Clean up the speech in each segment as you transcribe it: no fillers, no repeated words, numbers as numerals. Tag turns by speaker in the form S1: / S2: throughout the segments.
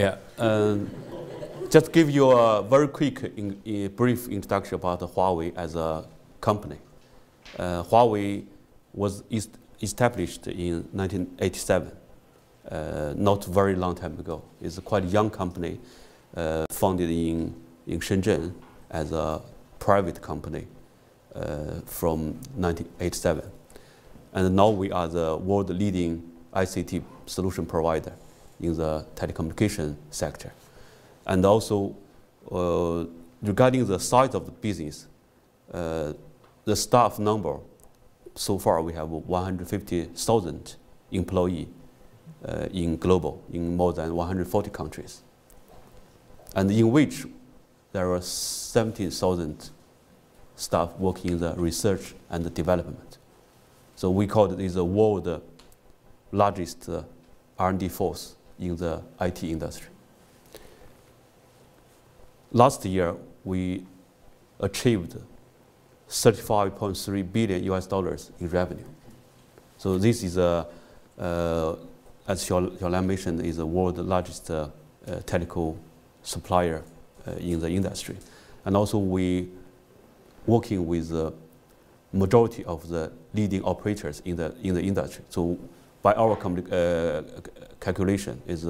S1: Yeah. Just give you a very quick, brief introduction about Huawei as a company. Huawei was established in 1987, not very long time ago. It's a quite young company, founded in Shenzhen as a private company from 1987. And now we are the world leading ICT solution provider in the telecommunication sector. And also, regarding the size of the business, the staff number, so far we have 150,000 employees in more than 140 countries. And in which there are 17,000 staff working in the research and the development. So we call it the world largest R&D force in the IT industry. Last year, we achieved $35.3 billion in revenue. So this is, as Xiaolan mentioned, is the world's largest telco supplier in the industry. And also we working with the majority of the leading operators in the industry. So by our calculation is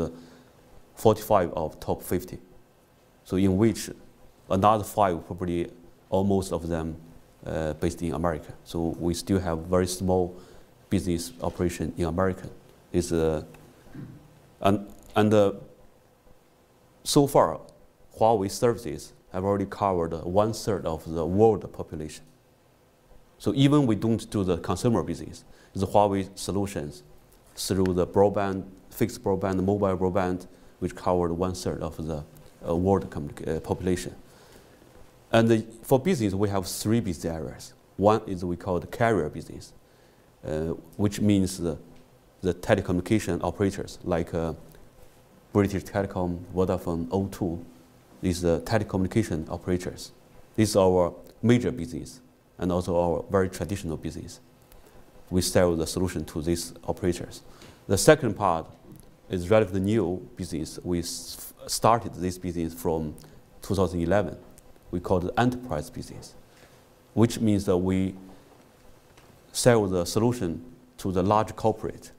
S1: 45 of top 50. So in which another 5, probably almost of them based in America. So we still have very small business operation in America. So far, Huawei services have already covered 1/3 of the world population. So even we don't do the consumer business, the Huawei solutions through the broadband, fixed broadband, mobile broadband, which covered 1/3 of the world population. And for business, we have 3 business areas. One is we call the carrier business, which means the telecommunication operators like British Telecom, Vodafone, O2. These are telecommunication operators. This is our major business and also our very traditional business. We sell the solution to these operators. The second part is relatively new business. We started this business from 2011. We call it enterprise business, which means that we sell the solution to the large corporate,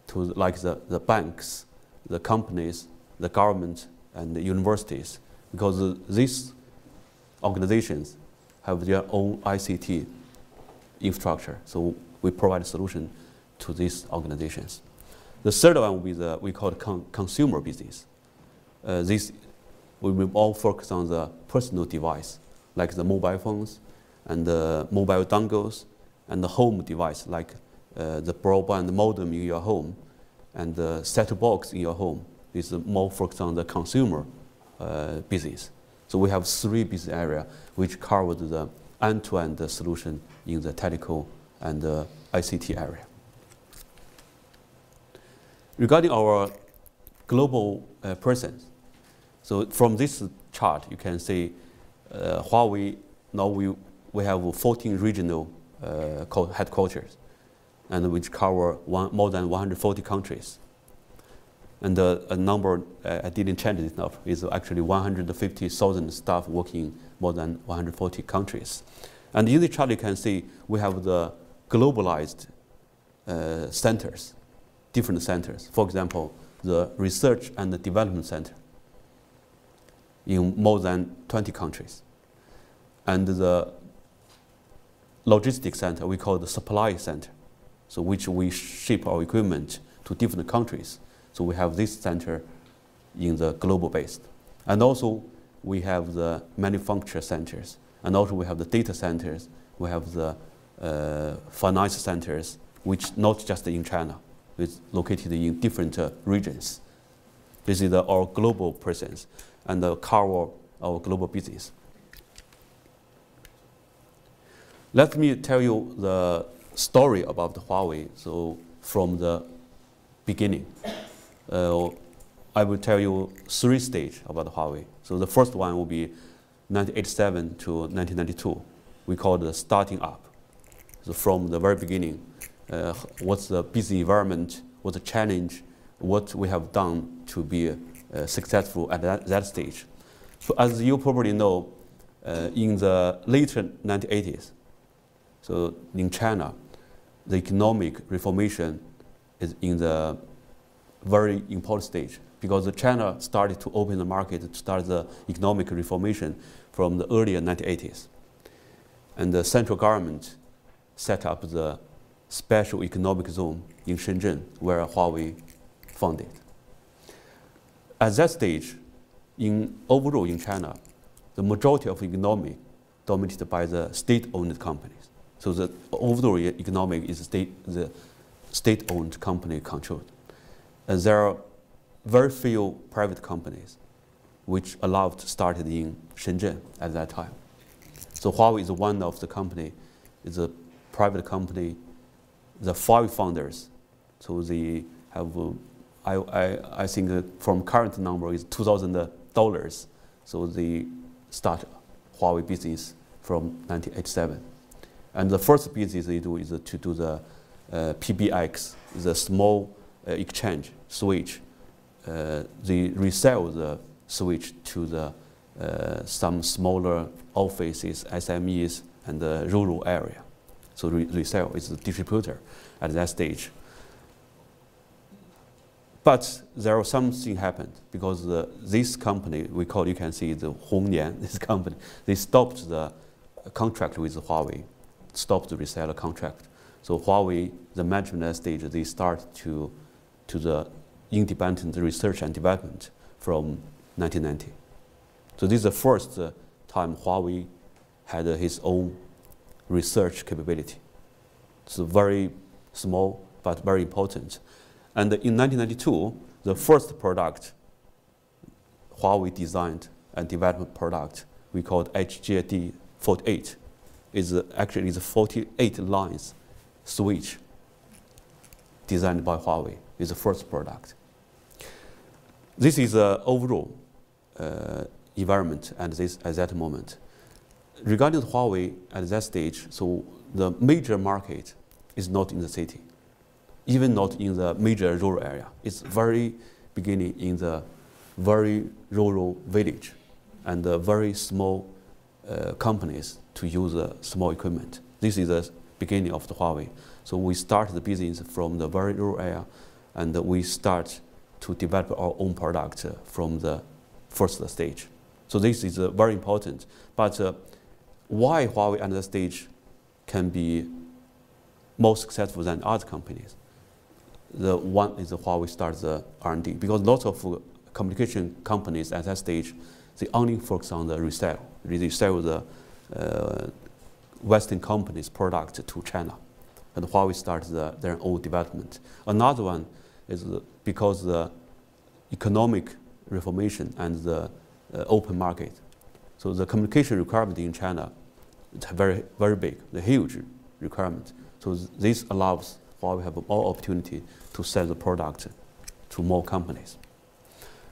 S1: to like the banks, the companies, the government, and the universities, because these organizations have their own ICT infrastructure. So we provide a solution to these organizations. The third one we call consumer business. This we will all focus on the personal device, like the mobile phones and the mobile dongles, and the home device, like the broadband modem in your home and the set-top box in your home. This is more focused on the consumer business. So we have 3 business areas which cover the end-to-end solution in the telco and the ICT area. Regarding our global presence, so from this chart you can see Huawei, now we have 14 regional headquarters, and which cover more than 140 countries. And a number, I didn't change it enough, is actually 150,000 staff working more than 140 countries. And in the chart you can see we have the globalized centers, different centers. For example, the research and the development center in more than 20 countries. And the logistics center, we call the supply center, so which we ship our equipment to different countries. So we have this center in the global base. And also we have the manufacture centers, and also we have the data centers, we have the finance centers, which not just in China, it's located in different regions. This is our global presence and cover our global business. Let me tell you the story about Huawei. So from the beginning, I will tell you 3 stages about Huawei. So the first one will be 1987 to 1992. We call it the starting up. So from the very beginning, what's the business environment, what's the challenge, what we have done to be successful at that stage. So as you probably know, in the later 1980s, so in China, the economic reformation is in the very important stage because China started to open the market to start the economic reformation from the earlier 1980s. And the central government set up the special economic zone in Shenzhen where Huawei founded. At that stage, overall in China, the majority of economy dominated by the state-owned companies. So the overall economic is the state-owned company controlled. And there are very few private companies which allowed to start in Shenzhen at that time. So Huawei is one of the company, is a private company, the 5 founders. So they have, I think from current number is $2,000. So they start Huawei business from 1987. And the first business they do is to do the PBX, the small exchange switch. They resell the switch to the some smaller offices, SMEs, and the rural area. So resell is the distributor at that stage. But there was something happened because this company, you can see the Hongnian, this company, they stopped the contract with Huawei, stopped the reseller contract. So Huawei, the management at that stage, they start to the independent research and development from 1990. So this is the first time Huawei had his own research capability. It's very small but very important. And in 1992, the first product Huawei designed and developed product we called HJD 48 is actually the 48 lines switch designed by Huawei is the first product. This is the overall environment at that moment. Regarding Huawei at that stage, so the major market is not in the city, even not in the major rural area. It's very beginning in the very rural village and the very small companies to use small equipment. This is the beginning of the Huawei. So we start the business from the very rural area, and we start to develop our own product from the first stage. So this is very important. But why Huawei at that stage can be more successful than other companies? The one is Huawei starts the R&D, because lots of communication companies at that stage, they only focus on the resale. They sell the Western companies' product to China, and Huawei starts their own development. Another one is because the economic reformation and the open market. So the communication requirement in China is very, very big, the huge requirement. So this allows Huawei to have more opportunity to sell the product to more companies.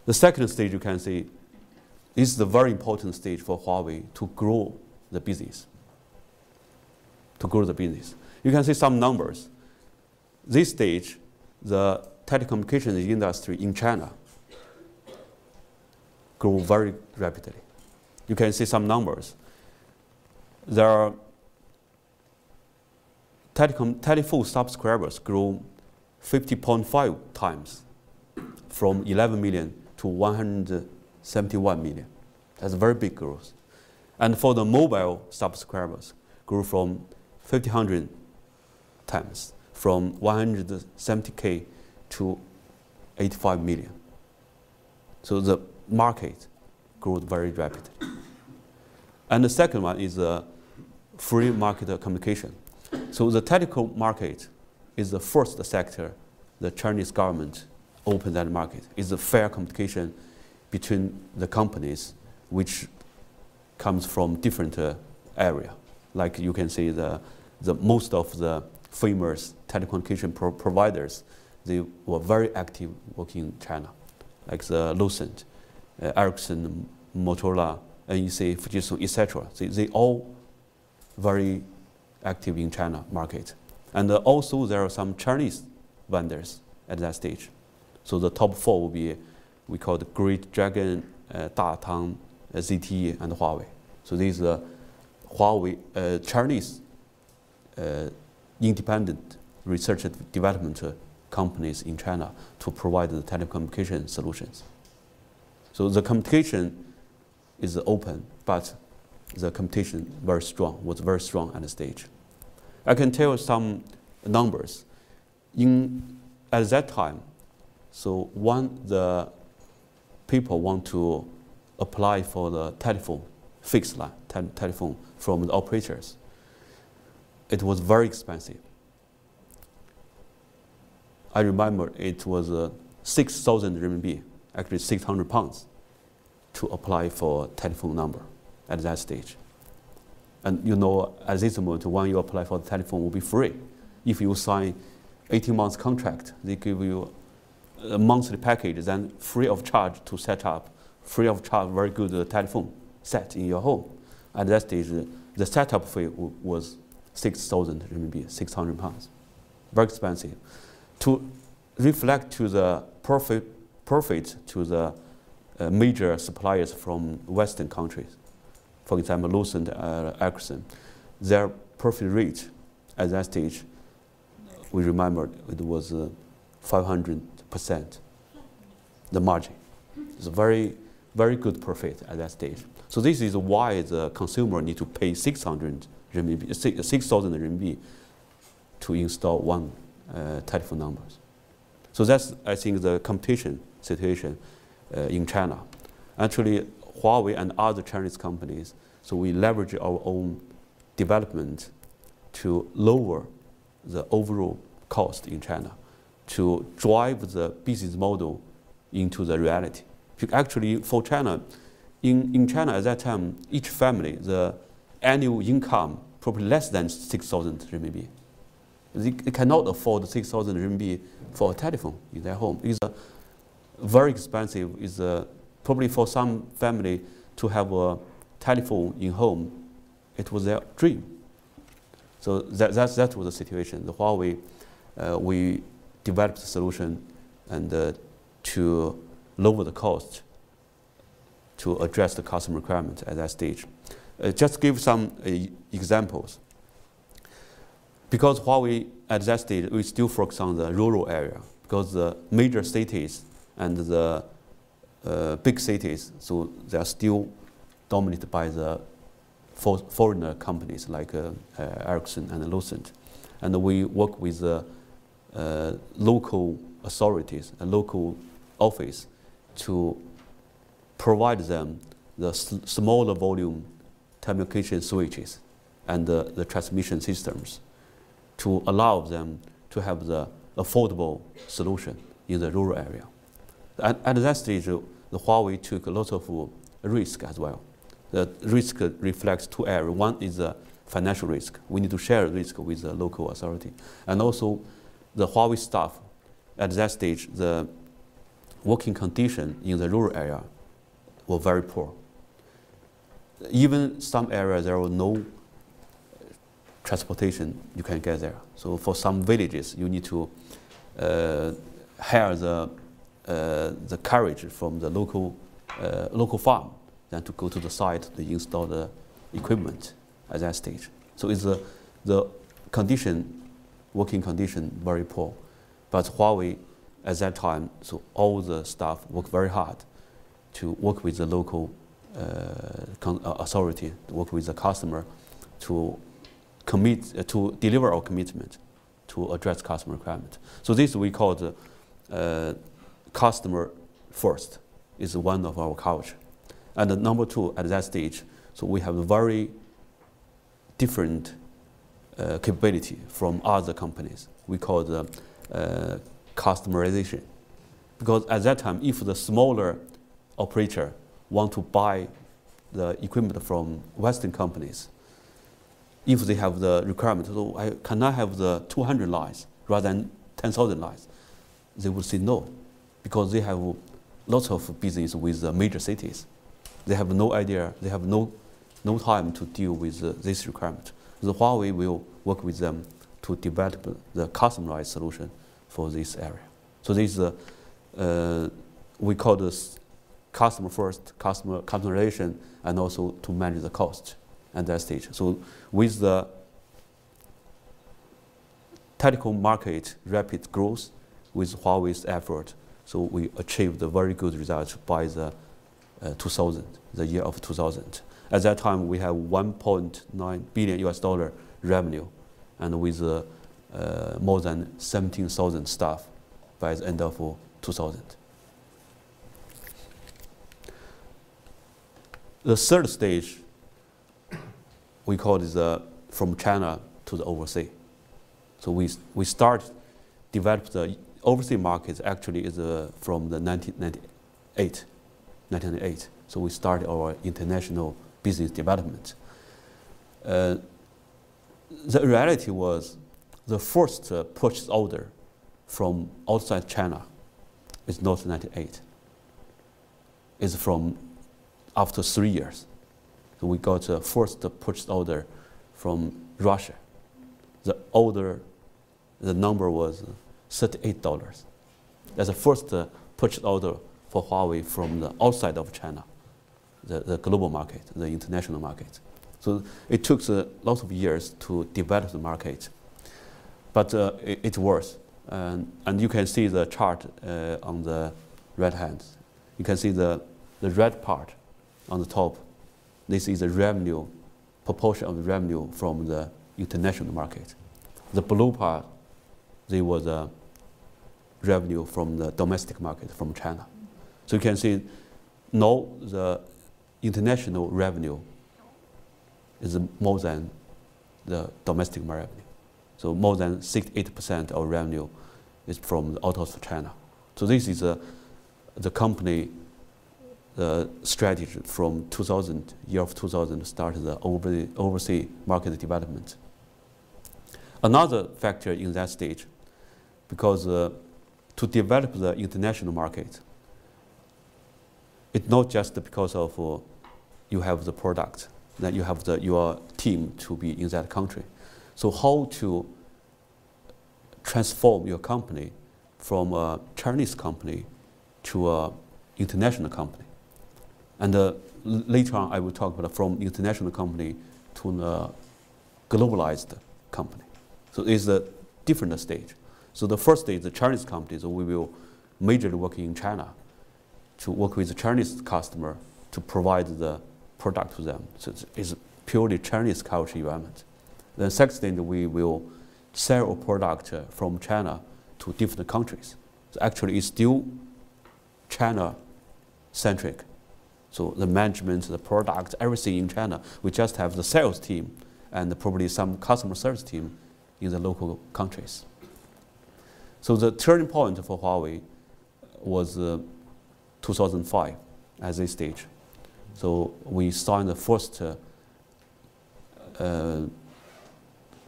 S1: The second stage you can see is the very important stage for Huawei to grow the business. You can see some numbers. This stage, the telecommunications industry in China grew very rapidly. You can see some numbers. There are telephone subscribers grew 50.5 times from 11 million to 171 million. That's a very big growth. And for the mobile subscribers, grew from 1,500 times, from 170K to 85 million. So the market grew very rapidly. And the second one is free market communication. So the telecom market is the first sector the Chinese government opened that market. It's a fair communication between the companies which comes from different area. Like you can see the most of the famous telecommunication providers, they were very active working in China, like the Lucent, Ericsson, Motorola, NEC, Fujitsu, etc. They all very active in China market. And also there are some Chinese vendors at that stage. So the top 4 will be we call the Great Dragon, Datang, ZTE, and Huawei. So these are Huawei Chinese independent research and development companies in China to provide the telecommunication solutions. So the competition is open, but the competition was very strong at the stage. I can tell some numbers. At that time, so when the people want to apply for the telephone, fixed line telephone from the operators, it was very expensive. I remember it was 6,000 RMB, actually 600 pounds, to apply for a telephone number at that stage. And you know, at this moment, when you apply for the telephone, it will be free. If you sign 18 months contract, they give you a monthly package, then free of charge to set up, free of charge, very good telephone set in your home. At that stage, the setup fee was 6,000 RMB, 600 pounds, very expensive. To reflect to the profit to the major suppliers from Western countries, for example, Lucent, Ericsson, their profit rate at that stage, we remember it was 500%, the margin. It's a very, very good profit at that stage. So this is why the consumer need to pay 6,000 RMB to install one telephone numbers. So that's, I think, the competition situation in China. Actually, Huawei and other Chinese companies, so we leverage our own development to lower the overall cost in China, to drive the business model into the reality. Actually, for China, in China at that time, each family, the annual income probably less than 6,000 RMB. They cannot afford 6,000 RMB for a telephone in their home. It's very expensive. It's probably for some family to have a telephone in home, it was their dream. So that was the situation. The Huawei, we developed a solution and to lower the cost to address the customer requirement at that stage. Just give some examples. Because Huawei at that stage, we still focus on the rural area, because the major cities and the big cities, so they are still dominated by the foreigner companies like Ericsson and Lucent. And we work with the local authorities and local office to provide them the smaller volume communication switches and the transmission systems to allow them to have the affordable solution in the rural area. At that stage, the Huawei took a lot of risk as well. The risk reflects two areas. One is the financial risk. We need to share risk with the local authority. And also, the Huawei staff at that stage, the working condition in the rural area were very poor. Even some areas there was no transportation you can get there. So for some villages, you need to hire the carriage from the local farm, then to go to the site to install the equipment at that stage. So it's the condition, working condition, very poor. But Huawei at that time, so all the staff worked very hard to work with the local authority, to work with the customer to to deliver our commitment to address customer requirement. So this we call the customer first, is one of our culture. And number two, at that stage, so we have a very different capability from other companies. We call the customization. Because at that time, if the smaller operator want to buy the equipment from Western companies, if they have the requirement, so I cannot have the 200 lines rather than 10,000 lines, they would say no, because they have lots of business with the major cities. They have no idea, they have no time to deal with this requirement. The Huawei will work with them to develop the customized solution for this area. So this is we call this customer first, customer relation, and also to manage the cost at that stage. So with the telecom market rapid growth, with Huawei's effort, so we achieved a very good result by the 2000, the year of 2000. At that time, we have $1.9 billion US revenue, and with more than 17,000 staff by the end of 2000. The third stage, we call it from China to the overseas. So we start develop the overseas markets actually is from the 1998. So we started our international business development. The reality was the first purchase order from outside China is not 98. It's from after 3 years. So we got the first purchase order from Russia. The number was $38. That's the first purchase order for Huawei from the outside of China, the global market, the international market. So it took lots of years to develop the market, but it works. And you can see the chart on the right hand. You can see the red part on the top. This is the revenue, proportion of the revenue from the international market. The blue part, there was a revenue from the domestic market, from China. So you can see now the international revenue is more than the domestic revenue. So more than 68% of revenue is from out of China. So this is the company strategy from 2000, year of 2000, started the overseas market development. Another factor in that stage, because to develop the international market, it's not just because of you have the product, that you have your team to be in that country. So how to transform your company from a Chinese company to an international company. And later on, I will talk about from international company to a globalized company. So it's a different stage. So the first stage, the Chinese companies, we will majorly work in China to work with the Chinese customer to provide the product to them. So it's purely Chinese culture environment. Then second stage, we will sell a product from China to different countries. So actually, it's still China-centric. So the management, the product, everything in China. We just have the sales team and probably some customer service team in the local countries. So the turning point for Huawei was 2005 at this stage. So we signed the first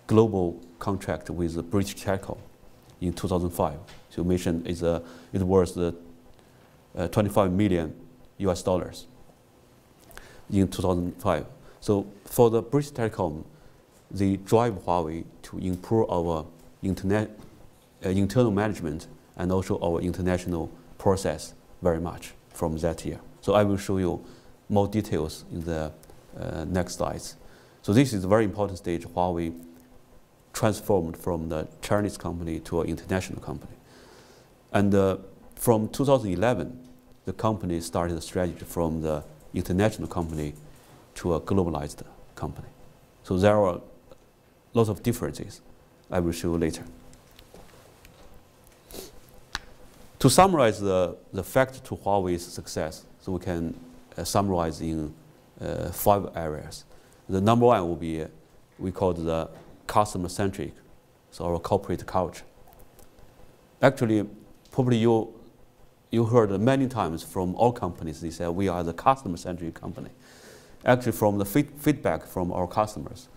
S1: global contract with British Telecom in 2005. So you mentioned it was 25 million US dollars in 2005. So for the British Telecom, they drive Huawei to improve our internal management and also our international process very much from that year. So I will show you more details in the next slides. So this is a very important stage. Huawei transformed from the Chinese company to an international company. And from 2011, the company started a strategy from the international company to a globalized company. So there are lots of differences I will show you later. To summarize the factor to Huawei's success, so we can summarize in 5 areas. The number one will be, we call it the customer-centric, so our corporate culture. Actually, probably you heard many times from all companies, they say we are the customer-centric company. Actually, from the feedback from our customers,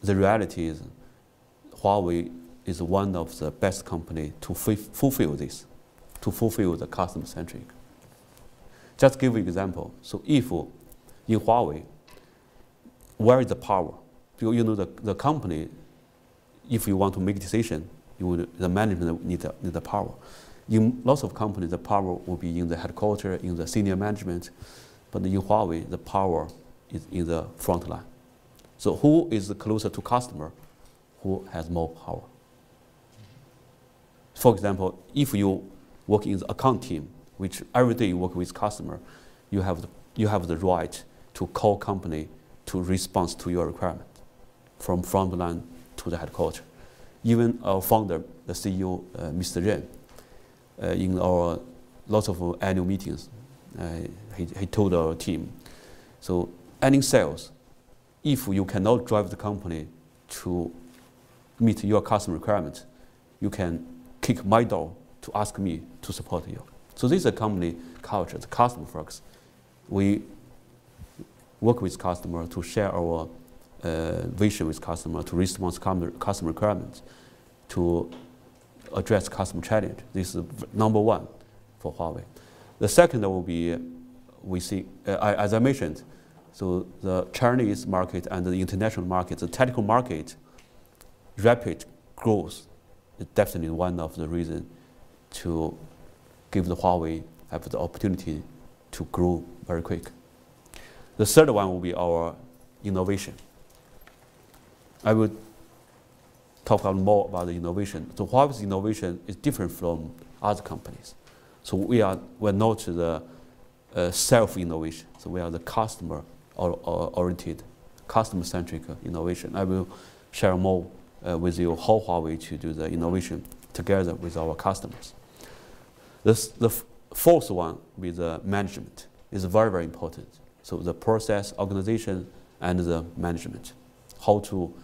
S1: the reality is Huawei is one of the best companies to fulfill this, to fulfill the customer-centric. Just give you an example. So if in Huawei, where is the power? You know the company, if you want to make a decision, the management need the power. In lots of companies, the power will be in the headquarters, in the senior management, but in Huawei, the power is in the front line. So who is closer to customer, who has more power? For example, if you work in the account team, which every day you work with customer, you have the right to call company to respond to your requirement, from front line to the headquarters. Even our founder, the CEO, Mr. Ren, in our lots of annual meetings, he told our team, so any sales, if you cannot drive the company to meet your customer requirements, you can kick my door to ask me to support you. So this is a company culture, the customer first. We work with customer to share our vision with customer, to respond to customer requirements, to address customer challenge. This is number one for Huawei. The second will be, we see, as I mentioned, so the Chinese market and the international market, the technical market, rapid growth is definitely one of the reasons to give the Huawei have the opportunity to grow very quick. The third one will be our innovation. I will talk more about the innovation. So Huawei's innovation is different from other companies. So we're not the self-innovation. So we are the customer-oriented, customer-centric innovation. I will share more with you how Huawei to do the innovation together with our customers. The fourth one with the management is very, very important. So the process, organization, and the management, how to